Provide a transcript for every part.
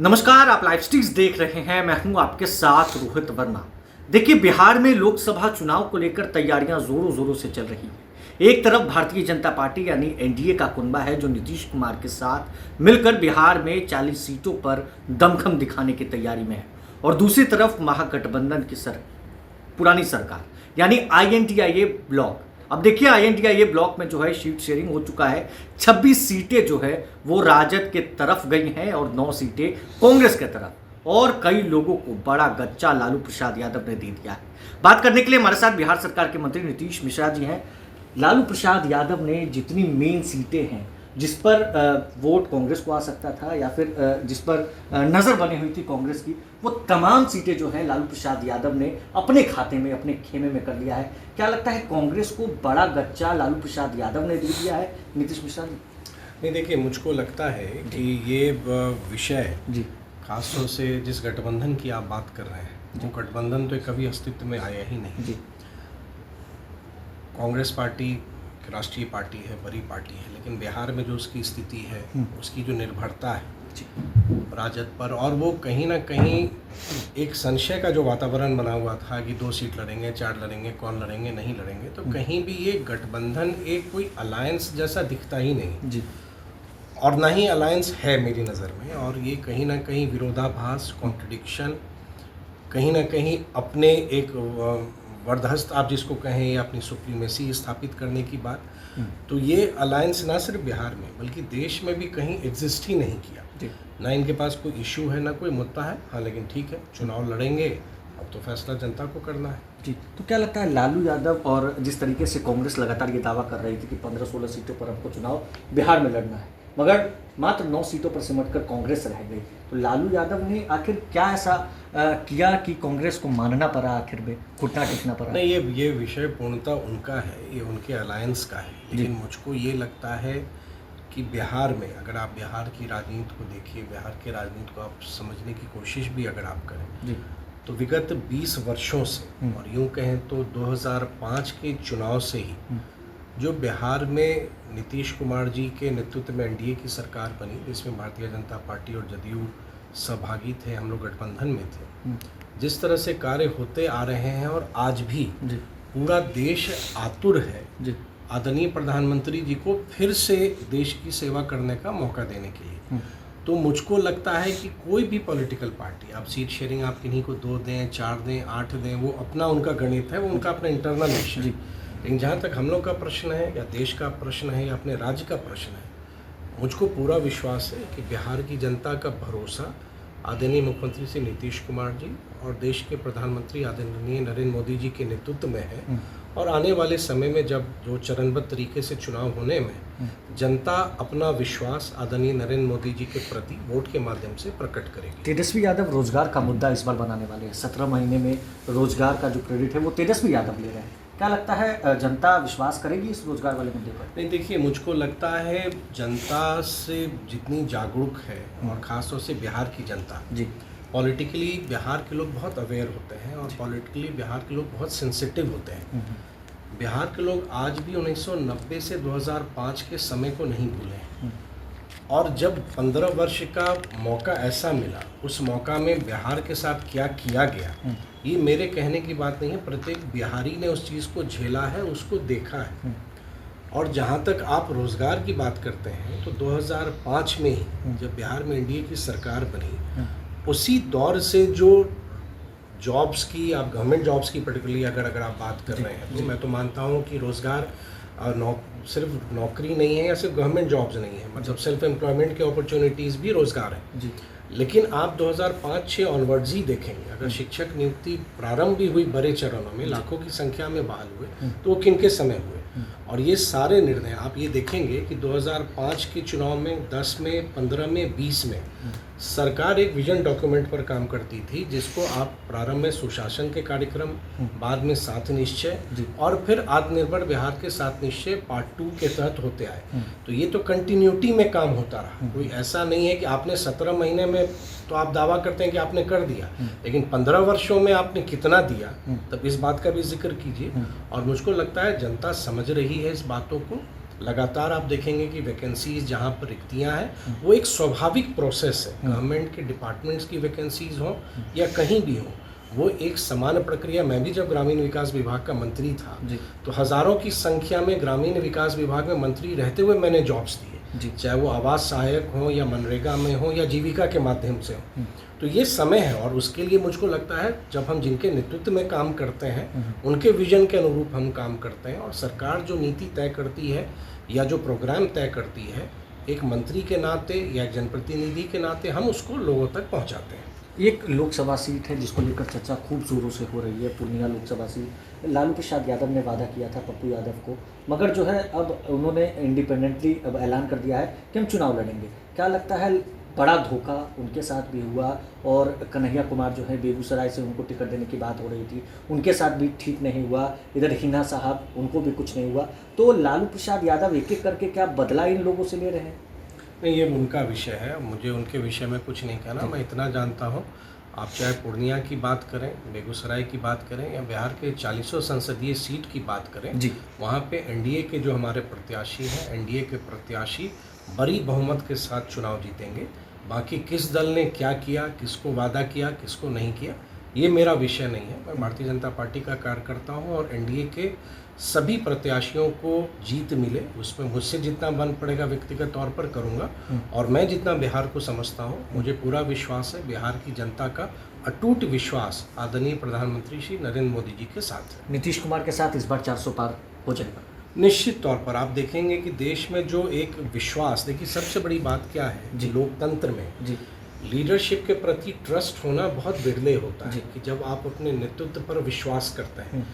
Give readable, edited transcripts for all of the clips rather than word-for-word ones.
नमस्कार, आप live sticks देख रहे हैं। मैं हूं आपके साथ रोहित वर्मा। देखिए, बिहार में लोकसभा चुनाव को लेकर तैयारियां जोरों जोरों से चल रही हैं। एक तरफ भारतीय जनता पार्टी यानी एनडीए का कुनबा है जो नीतीश कुमार के साथ मिलकर बिहार में 40 सीटों पर दमखम दिखाने की तैयारी में है, और दूसरी तरफ महागठबंधन की पुरानी सरकार यानी आईएनडीए ब्लॉक। अब देखिए, आईएनडीए ब्लॉक में जो है सीट शेयरिंग हो चुका है। 26 सीटें जो है वो राजद के तरफ गई हैं और 9 सीटें कांग्रेस के तरफ, और कई लोगों को बड़ा गच्चा लालू प्रसाद यादव ने दे दिया है। बात करने के लिए हमारे साथ बिहार सरकार के मंत्री नीतीश मिश्रा जी हैं। लालू प्रसाद यादव ने जितनी मेन सीटें हैं जिस पर वोट कांग्रेस को आ सकता था या फिर जिस पर नज़र बनी हुई थी कांग्रेस की, वो तमाम सीटें जो हैं लालू प्रसाद यादव ने अपने खाते में, अपने खेमे में कर लिया है। क्या लगता है, कांग्रेस को बड़ा गच्चा लालू प्रसाद यादव ने दे दिया है नीतीश मिश्रा जी? नहीं, देखिए, मुझको लगता है कि ये विषय जी खासतौर से जिस गठबंधन की आप बात कर रहे हैं, वो गठबंधन तो कभी अस्तित्व में आया ही नहीं। जी कांग्रेस पार्टी राष्ट्रीय पार्टी है, बड़ी पार्टी है, लेकिन बिहार में जो उसकी स्थिति है, उसकी जो निर्भरता है राजद पर, और वो कहीं ना कहीं एक संशय का जो वातावरण बना हुआ था कि 2 सीट लड़ेंगे, 4 लड़ेंगे, कौन लड़ेंगे, नहीं लड़ेंगे, तो कहीं भी ये गठबंधन एक कोई अलायंस जैसा दिखता ही नहीं जी और ना ही अलायंस है मेरी नज़र में। और ये कहीं ना कहीं विरोधाभास, कॉन्ट्रडिक्शन, कहीं ना कहीं अपने एक वर्धस्त आप जिसको कहें, या अपनी सुप्रीमेसी स्थापित करने की बात, तो ये अलायंस ना सिर्फ बिहार में बल्कि देश में भी कहीं एग्जिस्ट ही नहीं किया। ना इनके पास कोई इशू है, ना कोई मुद्दा है। हाँ, लेकिन ठीक है, चुनाव लड़ेंगे, अब तो फैसला जनता को करना है। जी तो क्या लगता है, लालू यादव और जिस तरीके से कांग्रेस लगातार ये दावा कर रही थी कि 15-16 सीटों पर हमको चुनाव बिहार में लड़ना है, मगर मात्र 9 सीटों पर सिमटकर कांग्रेस रह गई, तो लालू यादव ने आखिर क्या ऐसा किया कि कांग्रेस को मानना पड़ा, आखिर में घुटना टेकना पड़ा? नहीं, ये विषय पूर्णतः उनका है, ये उनके अलायंस का है। लेकिन मुझको ये लगता है कि बिहार में, अगर आप बिहार की राजनीति को देखिए, बिहार के राजनीति को आप समझने की कोशिश भी अगर आप करें जी तो विगत 20 वर्षों से, और यूँ कहें तो 2005 के चुनाव से ही जो बिहार में नीतीश कुमार जी के नेतृत्व में एनडीए की सरकार बनी, जिसमें भारतीय जनता पार्टी और जदयू सहभागी थे, हम लोग गठबंधन में थे, जिस तरह से कार्य होते आ रहे हैं और आज भी पूरा देश आतुर है आदरणीय प्रधानमंत्री जी को फिर से देश की सेवा करने का मौका देने के लिए। तो मुझको लगता है कि कोई भी पॉलिटिकल पार्टी, आप सीट शेयरिंग आप किन्हीं को 2 दें, 4 दें, 8 दें, वो अपना उनका गणित है, वो उनका अपना इंटरनल विषय है। लेकिन जहाँ तक हम लोग का प्रश्न है, या देश का प्रश्न है, या अपने राज्य का प्रश्न है, मुझको पूरा विश्वास है कि बिहार की जनता का भरोसा आदरणीय मुख्यमंत्री श्री नीतीश कुमार जी और देश के प्रधानमंत्री आदरणीय नरेंद्र मोदी जी के नेतृत्व में है। और आने वाले समय में जब जो चरणबद्ध तरीके से चुनाव होने में जनता अपना विश्वास आदरणीय नरेंद्र मोदी जी के प्रति वोट के माध्यम से प्रकट करेगी। तेजस्वी यादव रोजगार का मुद्दा इस बार बनाने वाले हैं। 17 महीने में रोजगार का जो क्रेडिट है वो तेजस्वी यादव ले रहे हैं। क्या लगता है, जनता विश्वास करेगी इस रोजगार वाले मुद्दे पर? नहीं, देखिए, मुझको लगता है जनता से जितनी जागरूक है, और ख़ासतौर से बिहार की जनता जी पॉलिटिकली बिहार के लोग बहुत अवेयर होते हैं, और पॉलिटिकली बिहार के लोग बहुत सेंसिटिव होते हैं। बिहार के लोग आज भी 1990 से 2005 के समय को नहीं भूले हैं। और जब 15 वर्ष का मौका ऐसा मिला, उस मौका में बिहार के साथ क्या किया गया, ये मेरे कहने की बात नहीं है, प्रत्येक बिहारी ने उस चीज़ को झेला है, उसको देखा है। और जहाँ तक आप रोज़गार की बात करते हैं, तो 2005 में ही जब बिहार में एनडीए की सरकार बनी, उसी दौर से जो जॉब्स की, आप गवर्नमेंट जॉब्स की पर्टिकुलरली अगर आप बात कर रहे हैं, तो मैं तो मानता हूँ कि रोज़गार सिर्फ नौकरी नहीं है, या सिर्फ गवर्नमेंट जॉब्स नहीं है, मतलब सेल्फ एम्प्लॉयमेंट के अपॉर्चुनिटीज़ भी रोज़गार है। लेकिन आप 2005-06 ऑनवर्ड्स ही देखेंगे, अगर शिक्षक नियुक्ति प्रारंभ भी हुई बड़े चरणों में, लाखों की संख्या में बहाल हुए, तो वो किनके समय हुए? और ये सारे निर्णय आप ये देखेंगे कि 2005 के चुनाव में, 10 में, 15 में, 20 में सरकार एक विजन डॉक्यूमेंट पर काम करती थी, जिसको आप प्रारंभ में सुशासन के कार्यक्रम, बाद में 7 निश्चय, और फिर आत्मनिर्भर बिहार के 7 निश्चय पार्ट 2 के तहत होते आए। तो ये तो कंटिन्यूटी में काम होता रहा, कोई ऐसा नहीं है कि आपने 17 महीने में, तो आप दावा करते हैं कि आपने कर दिया, लेकिन 15 वर्षों में आपने कितना दिया, तब इस बात का भी जिक्र कीजिए। और मुझको लगता है जनता समझ रही है इस बातों को, लगातार आप देखेंगे कि वैकेंसीज जहाँ पर रिक्तियाँ हैं वो एक स्वाभाविक प्रोसेस है। गवर्नमेंट के डिपार्टमेंट्स की वैकेंसीज हों या कहीं भी हों, वो एक समान प्रक्रिया। मैं भी जब ग्रामीण विकास विभाग का मंत्री था तो हज़ारों की संख्या में ग्रामीण विकास विभाग में मंत्री रहते हुए मैंने जॉब्स दिए, चाहे वो आवास सहायक हों या मनरेगा में हो या जीविका के माध्यम से हो। तो ये समय है और उसके लिए मुझको लगता है जब हम जिनके नेतृत्व में काम करते हैं उनके विजन के अनुरूप हम काम करते हैं, और सरकार जो नीति तय करती है या जो प्रोग्राम तय करती है, एक मंत्री के नाते या एक जनप्रतिनिधि के नाते हम उसको लोगों तक पहुंचाते हैं। एक लोकसभा सीट है जिसको लेकर चर्चा खूब जोरों से हो रही है, पूर्णिया लोकसभा सीट। लालू प्रसाद यादव ने वादा किया था पप्पू यादव को, मगर जो है अब उन्होंने इंडिपेंडेंटली अब ऐलान कर दिया है कि हम चुनाव लड़ेंगे। क्या लगता है बड़ा धोखा उनके साथ भी हुआ, और कन्हैया कुमार जो है बेगूसराय से उनको टिकट देने की बात हो रही थी, उनके साथ भी ठीक नहीं हुआ, इधर हिना साहब उनको भी कुछ नहीं हुआ। तो लालू प्रसाद यादव एक एक करके क्या बदला इन लोगों से ले रहे हैं? नहीं, ये उनका विषय है, मुझे उनके विषय में कुछ नहीं कहना। मैं इतना जानता हूँ, आप चाहे पूर्णिया की बात करें, बेगूसराय की बात करें या बिहार के 40 संसदीय सीट की बात करें, वहाँ पे एनडीए के जो हमारे प्रत्याशी हैं, एनडीए के प्रत्याशी बड़ी बहुमत के साथ चुनाव जीतेंगे। बाकी किस दल ने क्या किया, किसको वादा किया, किसको नहीं किया, ये मेरा विषय नहीं है। मैं भारतीय जनता पार्टी का कार्यकर्ता हूँ और एनडीए के सभी प्रत्याशियों को जीत मिले उसमें मुझसे जितना बन पड़ेगा व्यक्तिगत तौर पर करूँगा। और मैं जितना बिहार को समझता हूँ, मुझे पूरा विश्वास है, बिहार की जनता का अटूट विश्वास आदरणीय प्रधानमंत्री श्री नरेंद्र मोदी जी के साथ है। नीतीश कुमार के साथ इस बार 400 पार हो जाएगा निश्चित तौर पर। आप देखेंगे कि देश में जो एक विश्वास, देखिए सबसे बड़ी बात क्या है जी, लोकतंत्र में लीडरशिप के प्रति ट्रस्ट होना बहुत बिरले होता है कि जब आप अपने नेतृत्व पर विश्वास करते हैं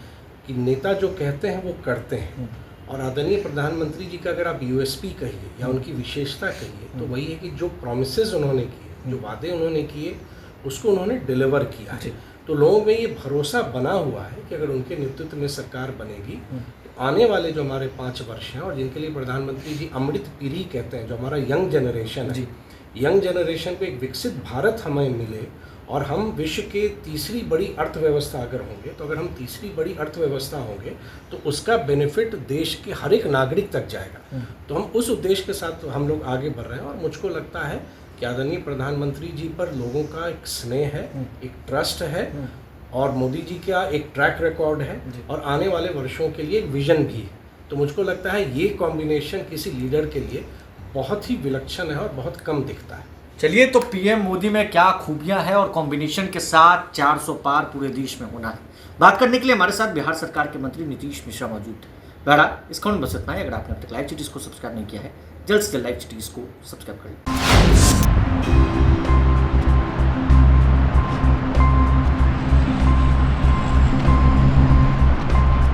कि नेता जो कहते हैं वो करते हैं। और आदरणीय प्रधानमंत्री जी का अगर आप यूएसपी कहिए या उनकी विशेषता कहिए तो वही है कि जो प्रॉमिसेस उन्होंने किए, जो वादे उन्होंने किए, उसको उन्होंने डिलीवर किया है। तो लोगों में ये भरोसा बना हुआ है कि अगर उनके नेतृत्व में सरकार बनेगी तो आने वाले जो हमारे 5 वर्ष हैं, और जिनके लिए प्रधानमंत्री जी अमृत पीढ़ी कहते हैं, जो हमारा यंग जनरेशन है, यंग जनरेशन को एक विकसित भारत हमें मिले और हम विश्व के तीसरी बड़ी अर्थव्यवस्था अगर होंगे, तो अगर हम तीसरी बड़ी अर्थव्यवस्था होंगे तो उसका बेनिफिट देश के हर एक नागरिक तक जाएगा। तो हम उस उद्देश्य के साथ हम लोग आगे बढ़ रहे हैं और मुझको लगता है कि आदरणीय प्रधानमंत्री जी पर लोगों का एक स्नेह है, एक ट्रस्ट है, और मोदी जी का एक ट्रैक रिकॉर्ड है और आने वाले वर्षों के लिए एक विजन भी है। तो मुझको लगता है ये कॉम्बिनेशन किसी लीडर के लिए बहुत ही विलक्षण है और बहुत कम दिखता है। चलिए, तो पीएम मोदी में क्या खूबियां हैं और कॉम्बिनेशन के साथ 400 पार पूरे देश में होना है, बात करने के लिए हमारे साथ बिहार सरकार के मंत्री नीतीश मिश्रा मौजूद थे। बहरहाल इस खबर में बस इतना है। अगर आपने अब तक लाइव सिटीज को सब्सक्राइब नहीं किया है, जल्द से जल्द लाइव सिटीज को सब्सक्राइब कर लें।